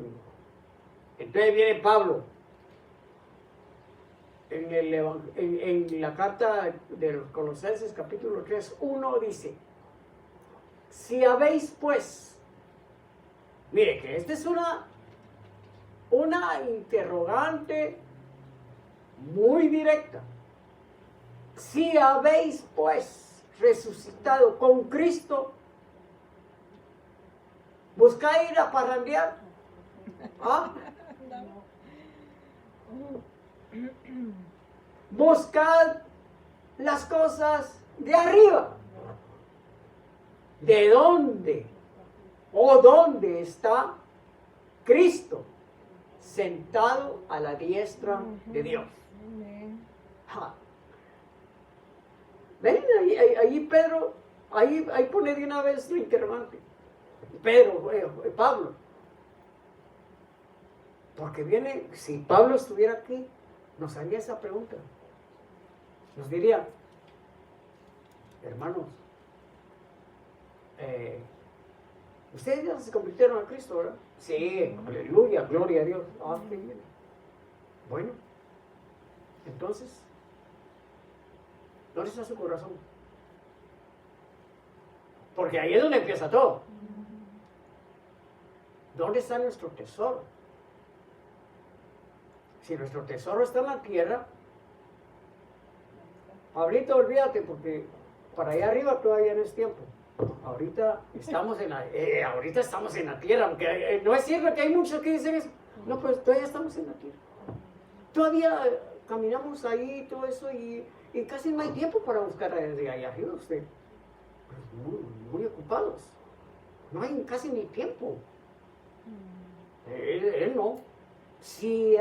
Entonces viene Pablo en la carta de los Colosenses capítulo 3, 1 dice, si habéis pues, mire que esta es una interrogante muy directa. Si habéis pues resucitado con Cristo, ¿buscáis ir a parrandear? ¿Ah? Buscad las cosas de arriba. ¿De dónde? ¿O dónde está Cristo sentado a la diestra de Dios? Ja. ¿Ven? Ahí Pedro, ahí pone de una vez lo interrogante. Pablo. Porque viene, si Pablo estuviera aquí, nos haría esa pregunta. Nos diría, hermanos, ustedes ya se convirtieron a Cristo, ¿verdad? Sí, aleluya, gloria a Dios. Ah, qué bien. Bueno, entonces, ¿dónde está su corazón? Porque ahí es donde empieza todo. ¿Dónde está nuestro tesoro? Si nuestro tesoro está en la tierra, ahorita olvídate, porque para allá arriba todavía no es tiempo. Ahorita estamos en la tierra, porque no es cierto que hay muchos que dicen eso. No, pues todavía estamos en la tierra. Todavía caminamos ahí y todo eso, y casi no hay tiempo para buscar desde allá arriba usted. Pues muy ocupados. No hay casi ni tiempo. Él no. Si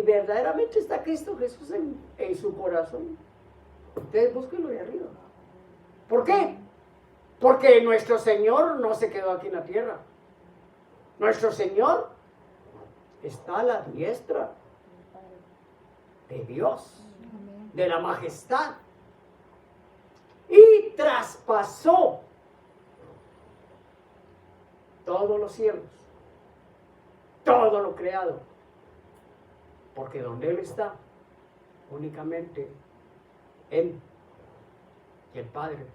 verdaderamente está Cristo Jesús en su corazón, ustedes búsquenlo de arriba. ¿Por qué? Porque nuestro Señor no se quedó aquí en la tierra. Nuestro Señor está a la diestra de Dios, de la majestad, y traspasó todos los cielos, todo lo creado, porque donde Él está, únicamente Él y el Padre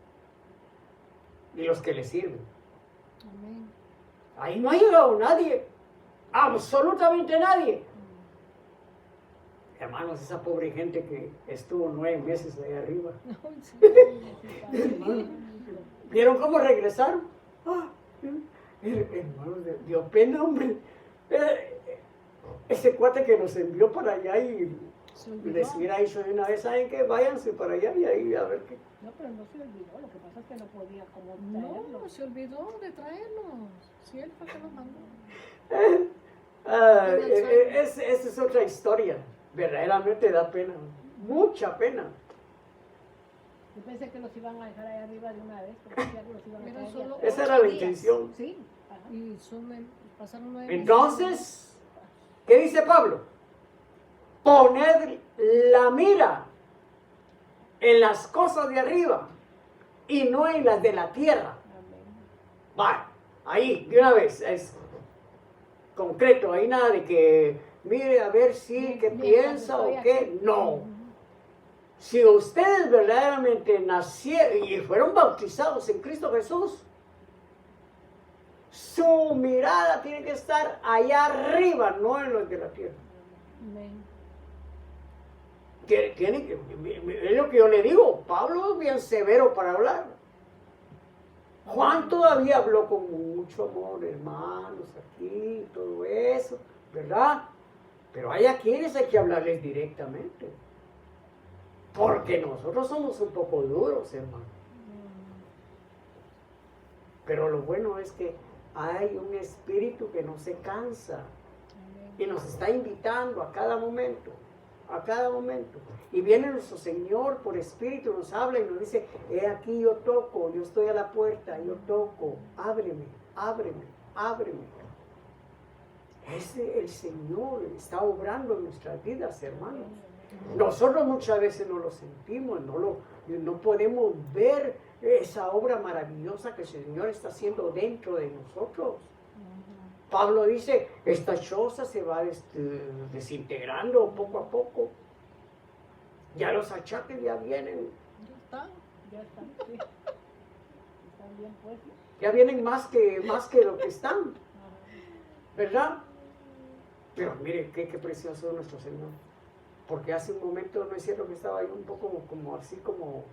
y los que le sirven. Amén. Ahí no ha llegado nadie, absolutamente nadie. Hermanos, esa pobre gente que estuvo 9 meses ahí arriba. ¿Vieron cómo regresaron? Hermanos, dio pena, hombre. Ese cuate que nos envió para allá y les hubiera dicho de una vez, ¿saben qué? Váyanse para allá y ahí a ver qué. No, pero no se olvidó, lo que pasa es que no podía como traerlos. No, se olvidó de traerlos. Sí, él fue que los mandó. Esa es otra historia. Verdaderamente da pena, mucha pena. Yo pensé que los iban a dejar ahí arriba de una vez, porque ya los iban a Pero traer solo ya. Esa era la intención. Sí, ajá. Y pasaron 9 meses. Entonces, ¿qué dice Pablo? Poned la mira en las cosas de arriba y no en las de la tierra. Amén. Va, ahí, de una vez, es concreto, ahí nada de que mire a ver si, qué piensa o qué, no. Si ustedes verdaderamente nacieron y fueron bautizados en Cristo Jesús, su mirada tiene que estar allá arriba, no en los de la tierra. Amén. Es lo que yo le digo, Pablo es bien severo para hablar. Juan todavía habló con mucho amor, hermanos, aquí, todo eso, ¿verdad? Pero hay a quienes hay que hablarles directamente. Porque nosotros somos un poco duros, hermano. Pero lo bueno es que hay un espíritu que no se cansa y nos está invitando a cada momento. A cada momento. Y viene nuestro Señor por espíritu, nos habla y nos dice, he aquí yo toco, yo estoy a la puerta, yo toco, ábreme, ábreme, ábreme. El Señor está obrando en nuestras vidas, hermanos. Nosotros muchas veces no lo sentimos, no podemos ver esa obra maravillosa que el Señor está haciendo dentro de nosotros. Pablo dice, esta choza se va desintegrando poco a poco. Ya los achaques ya vienen, Ya está. Ya están, sí. Están bien puestos. ya vienen más que lo que están, Ajá. ¿verdad? Pero mire, qué precioso es nuestro Señor. Porque hace un momento, no es cierto que estaba ahí un poco como así como...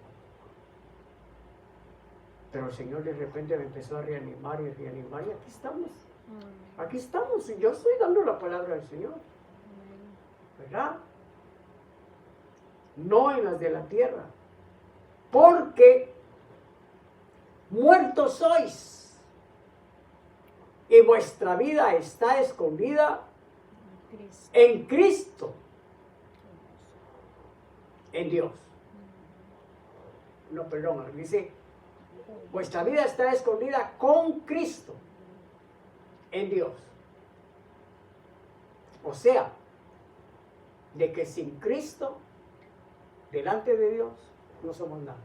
Pero el Señor de repente me empezó a reanimar y aquí estamos. Aquí estamos y yo estoy dando la palabra del Señor, ¿verdad? No en las de la tierra. Porque muertos sois y vuestra vida está escondida Cristo. en Cristo, en Dios. No, perdón, dice, vuestra vida está escondida con Cristo, en Dios. O sea, de que sin Cristo, delante de Dios, no somos nada.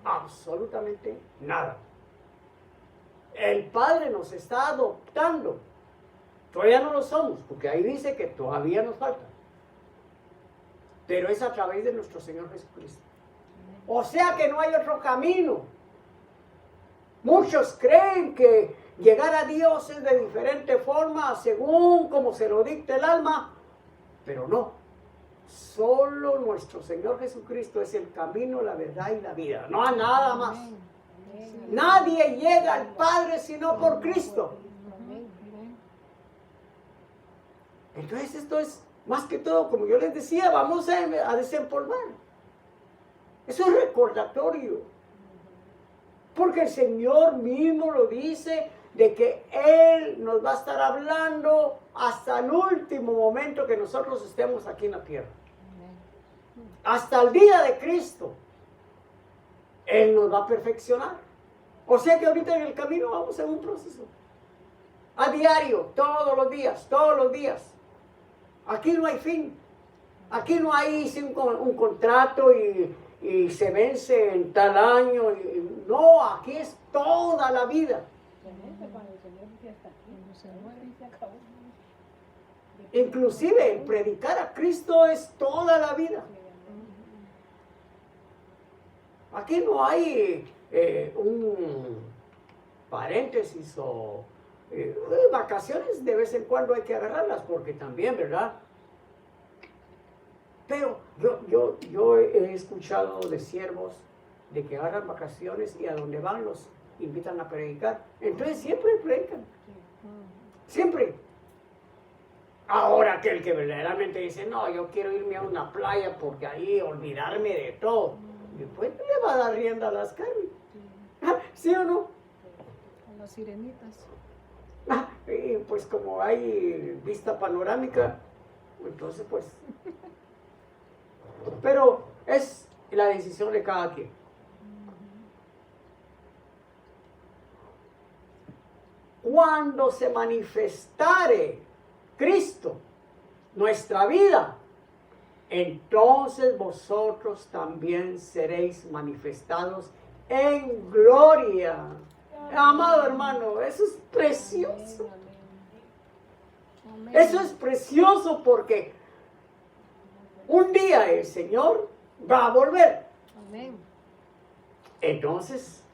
Absolutamente nada. El Padre nos está adoptando. Todavía no lo somos, porque ahí dice que todavía nos falta. Pero es a través de nuestro Señor Jesucristo. O sea que no hay otro camino. Muchos creen que llegar a Dios es de diferente forma, según como se lo dicte el alma, pero no. Solo nuestro Señor Jesucristo es el camino, la verdad y la vida. No hay nada más. Nadie llega al Padre sino por Cristo. Entonces esto es más que todo, como yo les decía, vamos a desempolvar. Eso es recordatorio. Porque el Señor mismo lo dice, de que Él nos va a estar hablando hasta el último momento que nosotros estemos aquí en la tierra. Hasta el día de Cristo. Él nos va a perfeccionar. O sea que ahorita en el camino vamos en un proceso. A diario, todos los días, todos los días. Aquí no hay fin. Aquí no hay un contrato y se vence en tal año. No, aquí es toda la vida. Cuando el Señor dice hasta aquí, Cuando se muere. se acabó. Inclusive el predicar a Cristo es toda la vida. Aquí no hay un paréntesis o vacaciones, de vez en cuando hay que agarrarlas, porque también, ¿verdad? Pero yo he escuchado de siervos de que agarran vacaciones y a donde van los invitan a predicar. Entonces siempre predican. Siempre. Ahora aquel que verdaderamente dice, no, yo quiero irme a una playa porque ahí olvidarme de todo. Después le va a dar rienda a las carnes. ¿Sí o no? A las sirenitas. Y pues como hay vista panorámica, entonces pues... Pero es la decisión de cada quien. Cuando se manifestare Cristo, nuestra vida, entonces vosotros también seréis manifestados en gloria. Amado hermano, eso es precioso. Amén. Eso es precioso porque un día el Señor va a volver. Amén. Entonces,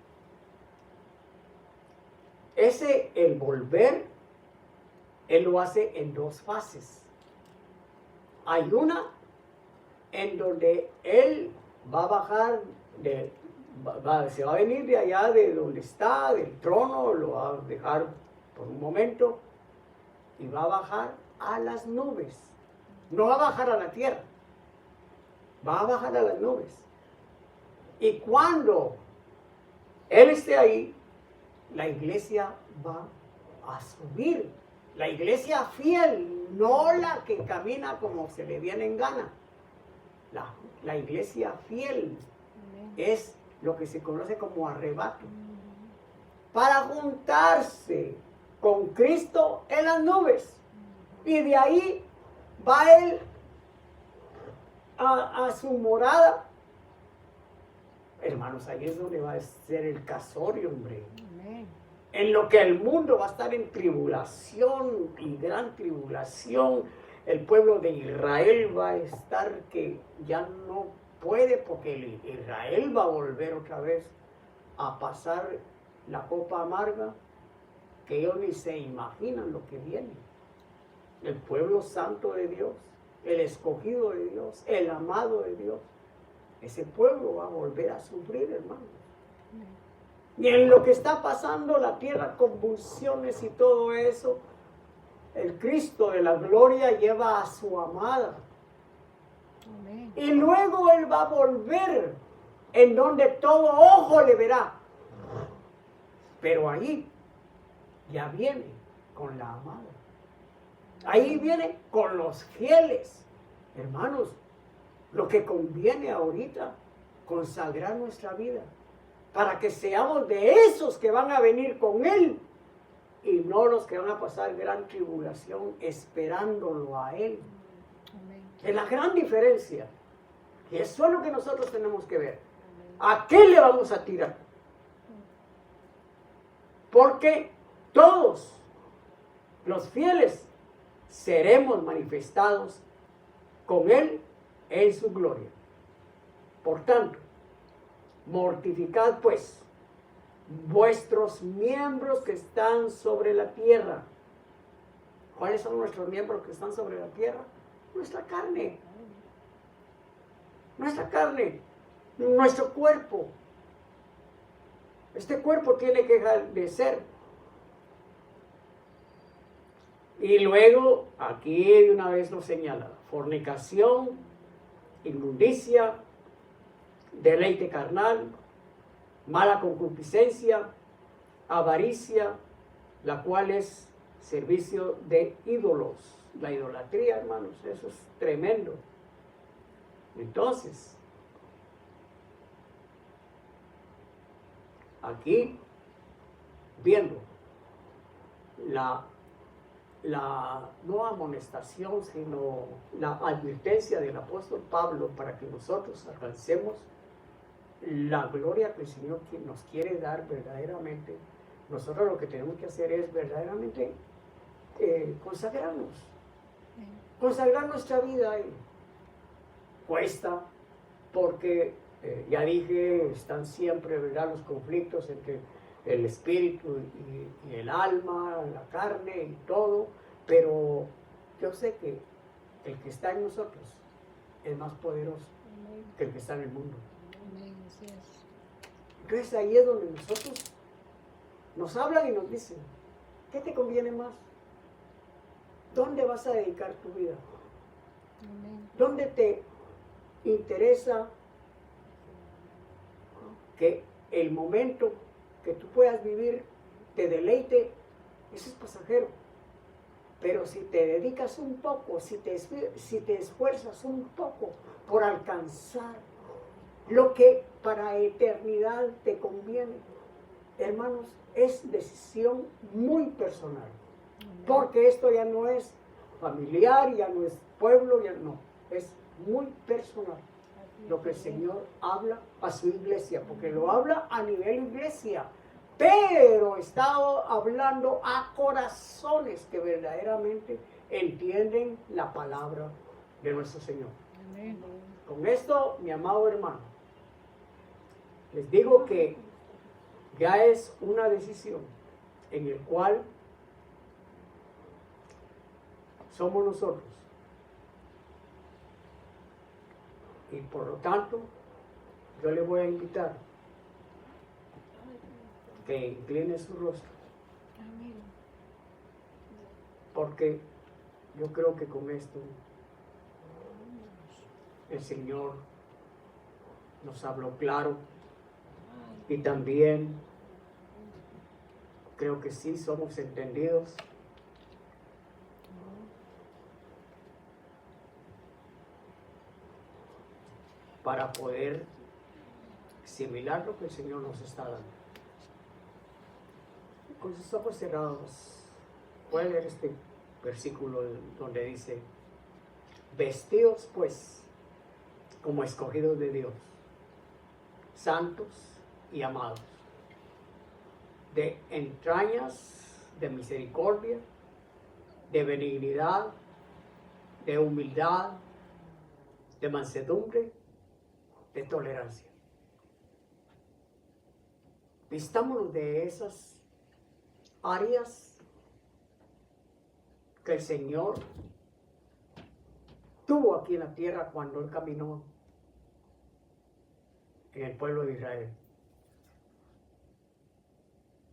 el volver, Él lo hace en dos fases. Hay una en donde Él va a bajar, se va a venir de allá de donde está, del trono, lo va a dejar por un momento y va a bajar a las nubes. No va a bajar a la tierra, va a bajar a las nubes. Y cuando Él esté ahí, la iglesia va a subir. La iglesia fiel, no la que camina como se le viene en gana. La iglesia fiel es lo que se conoce como arrebato. Para juntarse con Cristo en las nubes. Y de ahí va Él a su morada. Hermanos, ahí es donde va a ser el casorio, hombre. Amén. En lo que el mundo va a estar en tribulación y gran tribulación, el pueblo de Israel va a estar que ya no puede, porque Israel va a volver otra vez a pasar la copa amarga, que ellos ni se imaginan lo que viene. El pueblo santo de Dios, el escogido de Dios, el amado de Dios, ese pueblo va a volver a sufrir, hermanos. Y en lo que está pasando la tierra, convulsiones y todo eso, el Cristo de la gloria lleva a su amada. Amén. Y luego Él va a volver en donde todo ojo le verá. Pero ahí ya viene con la amada. Ahí viene con los fieles. Hermanos, lo que conviene ahorita, consagrar nuestra vida para que seamos de esos que van a venir con Él y no los que van a pasar gran tribulación esperándolo a Él. Amén. Es la gran diferencia. Y eso es lo que nosotros tenemos que ver. ¿A qué le vamos a tirar? Porque todos los fieles seremos manifestados con Él en su gloria. Por tanto, mortificad pues vuestros miembros que están sobre la tierra. ¿Cuáles son nuestros miembros que están sobre la tierra? Nuestra carne. Nuestra carne. Nuestro cuerpo. Este cuerpo tiene que dejar de ser. Y luego, aquí de una vez lo señala: fornicación, inmundicia, deleite carnal, mala concupiscencia, avaricia, la cual es servicio de ídolos. La idolatría, hermanos, eso es tremendo. Entonces, aquí, viendo la no amonestación, sino la advertencia del apóstol Pablo para que nosotros alcancemos la gloria que el Señor nos quiere dar verdaderamente, nosotros lo que tenemos que hacer es verdaderamente consagrarnos, consagrar nuestra vida a Él. Cuesta, porque ya dije, están siempre, ¿verdad?, los conflictos entre el espíritu y el alma, la carne y todo, pero yo sé que el que está en nosotros es más poderoso que el que está en el mundo. Amén, así es. Entonces ahí es donde nosotros nos hablan y nos dicen, ¿qué te conviene más? ¿Dónde vas a dedicar tu vida? Amén. ¿Dónde te interesa que el momento que tú puedas vivir te deleite? Eso es pasajero. Pero si te dedicas un poco, si te esfuerzas un poco por alcanzar lo que para eternidad te conviene, hermanos, es decisión muy personal. Porque esto ya no es familiar, ya no es pueblo, ya no, es muy personal. Lo que el Señor habla a su iglesia, porque lo habla a nivel iglesia, pero está hablando a corazones que verdaderamente entienden la palabra de nuestro Señor. Amén. Con esto, mi amado hermano, les digo que ya es una decisión en el cual somos nosotros. Y por lo tanto, yo le voy a invitar que incline su rostro, Amén. porque yo creo que con esto el Señor nos habló claro, y también creo que sí somos entendidos. Para poder asimilar lo que el Señor nos está dando. Con sus ojos cerrados, voy a leer este versículo donde dice: vestidos pues como escogidos de Dios, santos y amados, de entrañas de misericordia, de benignidad, de humildad, de mansedumbre, de tolerancia. Vistámonos de esas áreas que el Señor tuvo aquí en la tierra cuando Él caminó en el pueblo de Israel.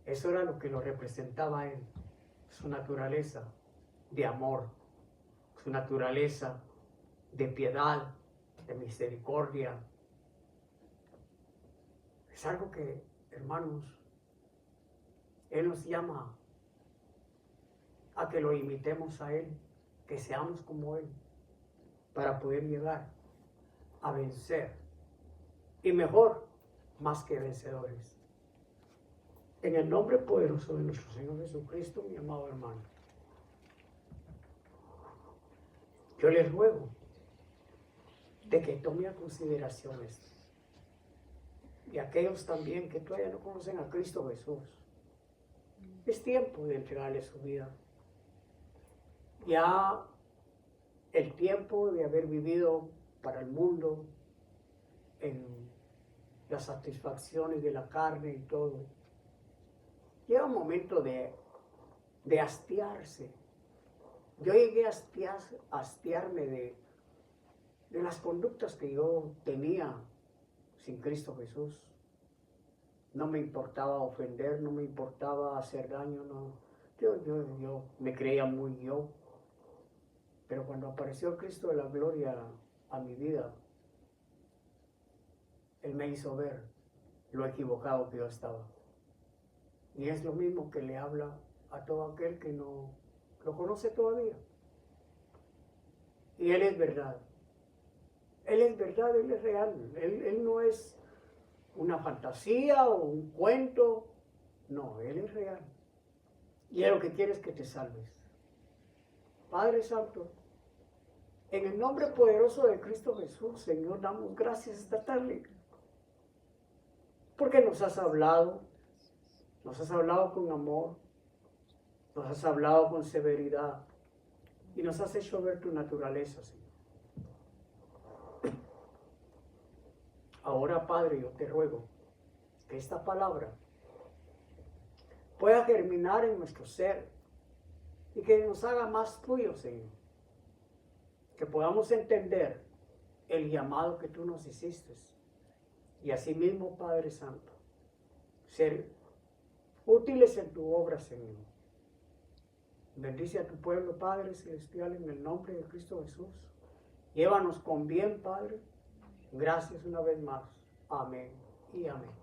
Eso era lo que lo representaba a Él, su naturaleza de amor, su naturaleza de piedad, de misericordia. Es algo que, hermanos, Él nos llama a que lo imitemos a Él, que seamos como Él, para poder llegar a vencer. Y mejor, más que vencedores. En el nombre poderoso de nuestro Señor Jesucristo, mi amado hermano, yo les ruego de que tome a consideración esto. Y aquellos también que todavía no conocen a Cristo Jesús, es tiempo de entregarle su vida. Ya el tiempo de haber vivido para el mundo en las satisfacciones de la carne y todo, llega un momento de hastiarse. Yo llegué a hastiarme de las conductas que yo tenía sin Cristo Jesús. No me importaba ofender, no me importaba hacer daño, no. Yo me creía muy yo. Pero cuando apareció Cristo de la gloria a mi vida, Él me hizo ver lo equivocado que yo estaba. Y es lo mismo que le habla a todo aquel que no lo conoce todavía. Y Él es verdad. Él es verdad, Él es real. Él no es una fantasía o un cuento. No, Él es real. Y Él lo que quiere es que te salves. Padre Santo, en el nombre poderoso de Cristo Jesús, Señor, damos gracias esta tarde. Porque nos has hablado con amor, nos has hablado con severidad y nos has hecho ver tu naturaleza, Señor. Ahora, Padre, yo te ruego que esta palabra pueda germinar en nuestro ser y que nos haga más tuyo, Señor. Que podamos entender el llamado que tú nos hiciste. Y asimismo, Padre Santo, ser útiles en tu obra, Señor. Bendice a tu pueblo, Padre Celestial, en el nombre de Cristo Jesús. Llévanos con bien, Padre. Gracias una vez más. Amén y amén.